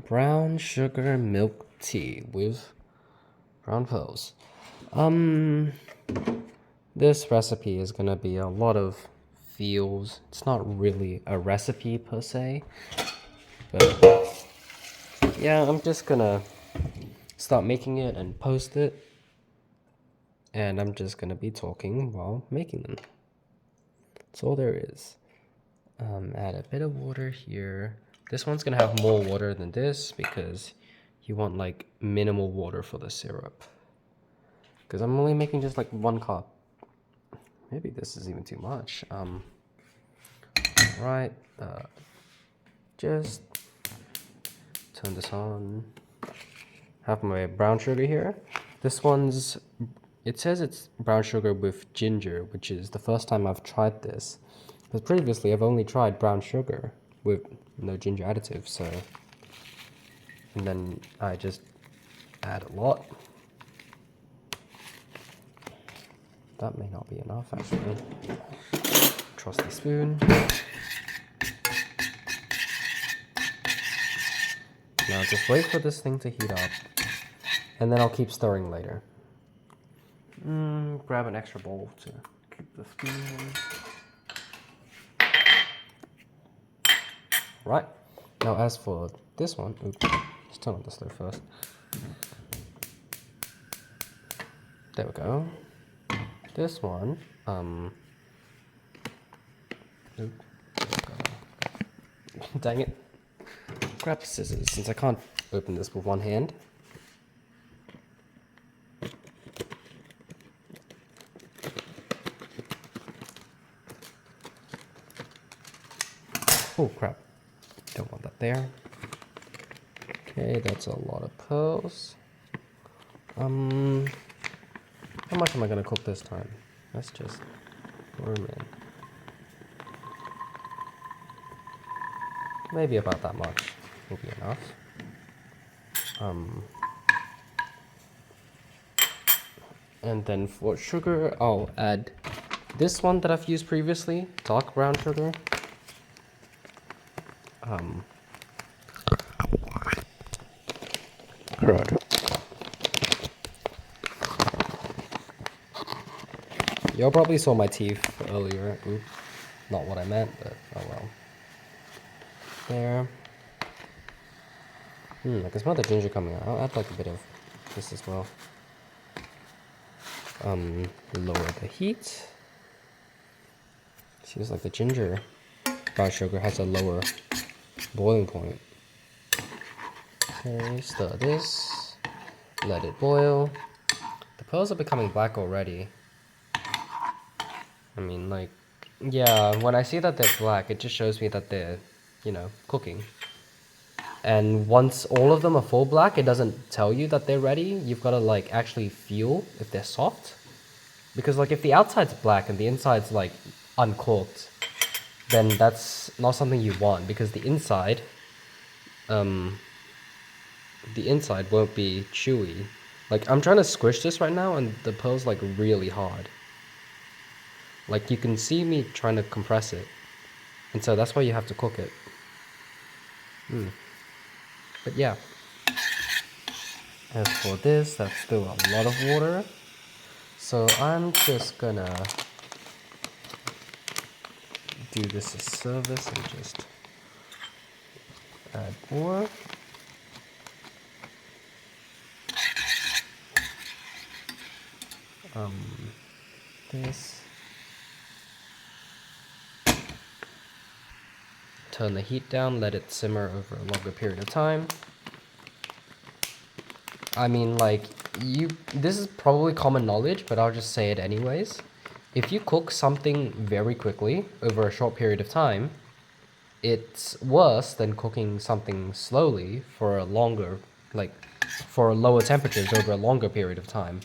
Brown sugar milk tea with brown pearls. This recipe is gonna be a lot of feels. It's not really a recipe per se, but yeah, I'm just gonna start making it and post it, and I'm just gonna be talking while making them. That's all there is. Add a bit of water here. This one's gonna have more water than this because you want like minimal water for the syrup. Because I'm only making just like 1 cup. Maybe this is even too much. Right. Just turn this on. Have my brown sugar here. This one's, it says it's brown sugar with ginger, which is the first time I've tried this. Because previously I've only tried brown sugar with no ginger additive, so. And then I just add a lot. That may not be enough actually. Trusty spoon. Now just wait for this thing to heat up, and then I'll keep stirring later. Grab an extra bowl to keep the spoon. Right. Now as for this one, oops, let's turn on the stove first. There we go. This one, dang it. Grab the scissors since I can't open this with one hand. Oh crap, don't want that there. Okay, that's a lot of pearls. How much am I gonna cook this time? Let's just pour them in. Maybe about that much will be enough. And then for sugar, I'll add this one that I've used previously, dark brown sugar. Crud. Y'all probably saw my teeth earlier. Oops, not what I meant, but oh well. There. I can smell the ginger coming out. I'll add like a bit of this as well. Lower the heat. Seems like the ginger brown sugar has a lower boiling point. Okay, stir this. Let it boil. The pearls are becoming black already. I mean, like, yeah, when I see that they're black, it just shows me that they're, cooking. And once all of them are full black, it doesn't tell you that they're ready. You've got to, like, actually feel if they're soft. Because, like, if the outside's black and the inside's, like, uncooked, then that's not something you want. Because the inside won't be chewy. Like, I'm trying to squish this right now, and the pearl's, like, really hard. Like, you can see me trying to compress it. And so that's why you have to cook it. But yeah. As for this, that's still a lot of water. So I'm just gonna do this as service and just add more. This. Turn the heat down, let it simmer over a longer period of time. I mean, like, this is probably common knowledge, but I'll just say it anyways. If you cook something very quickly over a short period of time, it's worse than cooking something slowly for a longer, for lower temperatures over a longer period of time.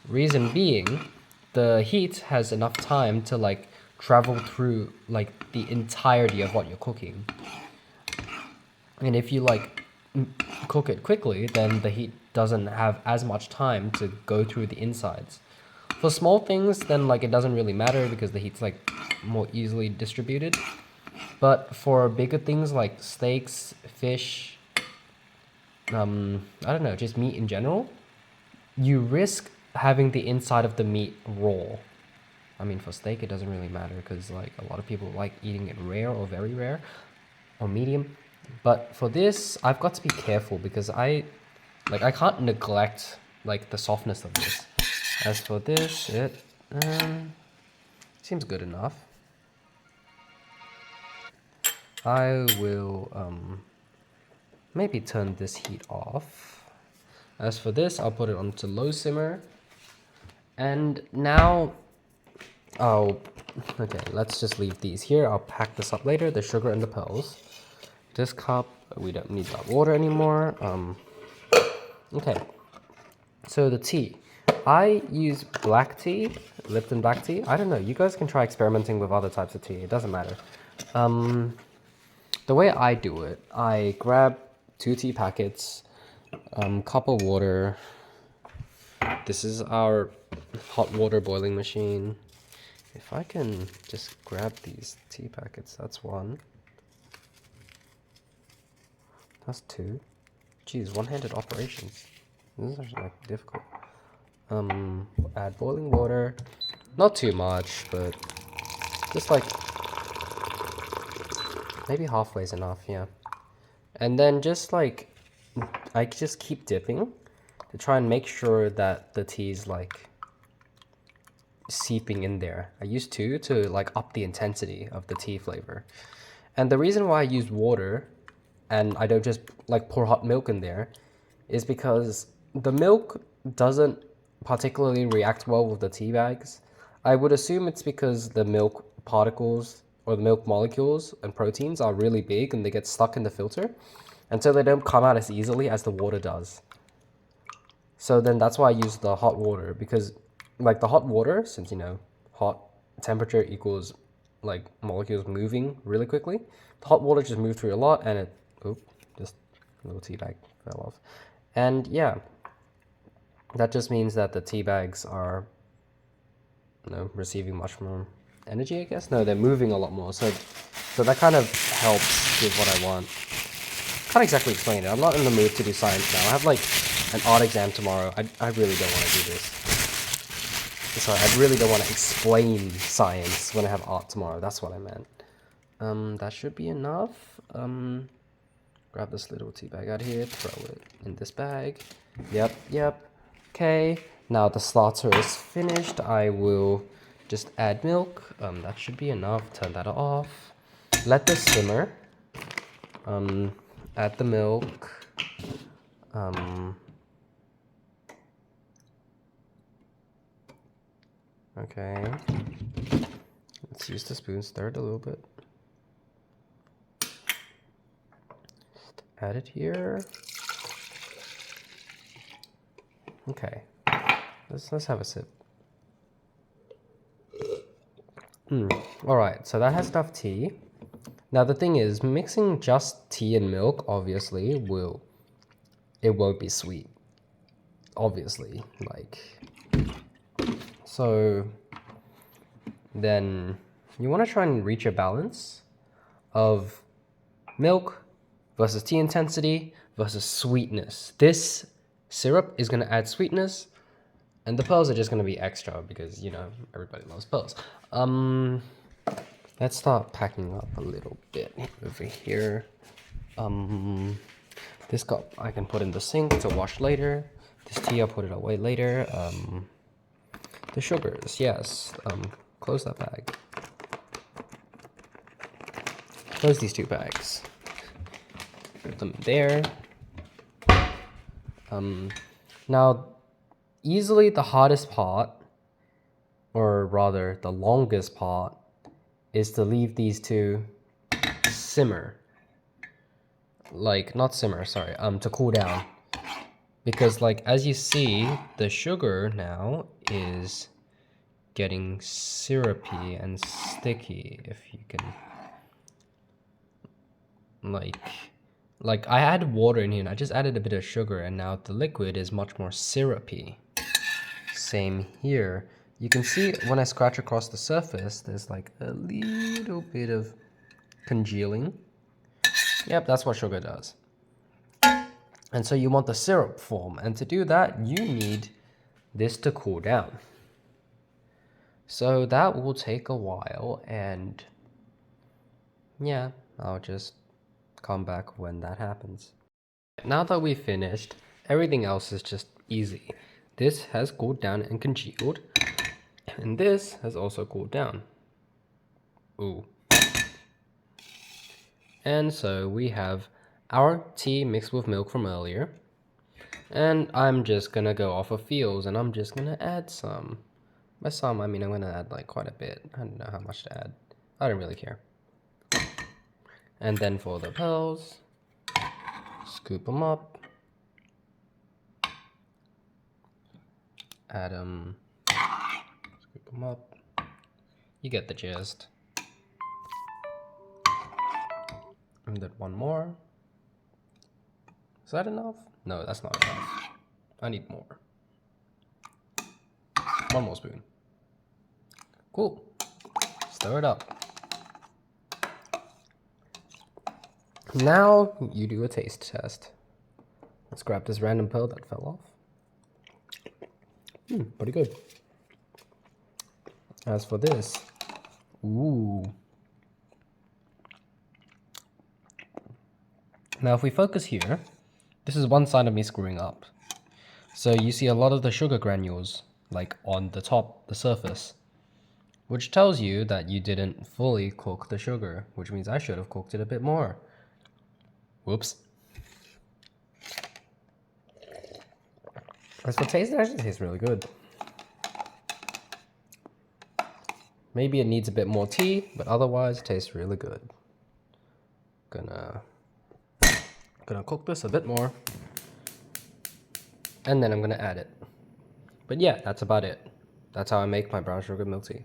Reason being, the heat has enough time to, like, travel through, like, the entirety of what you're cooking. And if you, like, cook it quickly, then the heat doesn't have as much time to go through the insides. For small things, then, like, it doesn't really matter because the heat's, like, more easily distributed. But for bigger things like steaks, fish, I don't know, just meat in general, you risk having the inside of the meat raw. I mean, for steak, it doesn't really matter because like a lot of people like eating it rare or very rare or medium. But for this, I've got to be careful because I can't neglect like the softness of this. As for this, it seems good enough. I will maybe turn this heat off. As for this, I'll put it onto low simmer. And now, okay, let's just leave these here. I'll pack this up later, the sugar and the pearls. This cup, we don't need that water anymore. Okay, so the tea. I use black tea, Lipton black tea. I don't know, you guys can try experimenting with other types of tea, it doesn't matter. The way I do it, I grab 2 tea packets, cup of water. This is our hot water boiling machine. If I can just grab these tea packets, that's 1. That's 2. Geez, one-handed operations. This is actually like difficult. Add boiling water. Not too much, but just like maybe halfway is enough, yeah. And then just like, I just keep dipping to try and make sure that the tea is like seeping in there. I use 2 to like up the intensity of the tea flavor. And the reason why I use water and I don't just like pour hot milk in there is because the milk doesn't particularly react well with the tea bags. I would assume it's because the milk particles or the milk molecules and proteins are really big and they get stuck in the filter, and so they don't come out as easily as the water does. So then that's why I use the hot water, because like the hot water, since you know hot temperature equals like molecules moving really quickly, the hot water just moved through a lot and it, just a little tea bag fell off. And yeah, that just means that the tea bags are, you know, receiving much more energy, I guess. No, they're moving a lot more. So that kind of helps with what I want. Can't exactly explain it. I'm not in the mood to do science now. I have like an art exam tomorrow. I really don't want to do this. Sorry, I really don't want to explain science when I have art tomorrow. That's what I meant. That should be enough. Grab this little tea bag out here, throw it in this bag. Yep. Okay, now the starter is finished. I will just add milk. That should be enough. Turn that off. Let this simmer. Add the milk. Okay. Let's use the spoon, stir it a little bit. Add it here. Okay. Let's have a sip. Alright, so that has enough tea. Now the thing is, mixing just tea and milk obviously it won't be sweet. Obviously, like, so then you want to try and reach a balance of milk versus tea intensity versus sweetness. This syrup is going to add sweetness, and the pearls are just going to be extra because, you know, everybody loves pearls. Let's start packing up a little bit over here. This cup I can put in the sink to wash later. This tea I'll put it away later. The sugars, yes. Close that bag. Close these 2 bags. Put them there. Now, easily the hardest part, or rather the longest part, is to leave these 2 simmer. Like, not simmer, sorry, to cool down. Because like, as you see, the sugar now is getting syrupy and sticky, if you can, like I added water in here and I just added a bit of sugar and now the liquid is much more syrupy. Same here. You can see when I scratch across the surface, there's like a little bit of congealing. Yep, that's what sugar does. And so you want the syrup form. And to do that, you need this to cool down. So that will take a while, and yeah, I'll just come back when that happens. Now that we've finished, everything else is just easy. This has cooled down and congealed, and this has also cooled down. Ooh. And so we have our tea mixed with milk from earlier. And I'm just gonna go off of feels, and I'm just gonna add some. By some, I mean I'm gonna add like quite a bit. I don't know how much to add. I don't really care. And then for the pearls, scoop them up. Add them. Scoop them up. You get the gist. And then one more. Is that enough? No, that's not enough. I need more. One more spoon. Cool. Stir it up. Now you do a taste test. Let's grab this random pearl that fell off. Pretty good. As for this, ooh. Now if we focus here, this is one side of me screwing up. So you see a lot of the sugar granules, like on the top, the surface, which tells you that you didn't fully cook the sugar, which means I should have cooked it a bit more. Whoops. As for taste, it actually tastes really good. Maybe it needs a bit more tea, but otherwise it tastes really good. Gonna cook this a bit more, and then I'm gonna add it. But yeah, that's about it. That's how I make my brown sugar milk tea.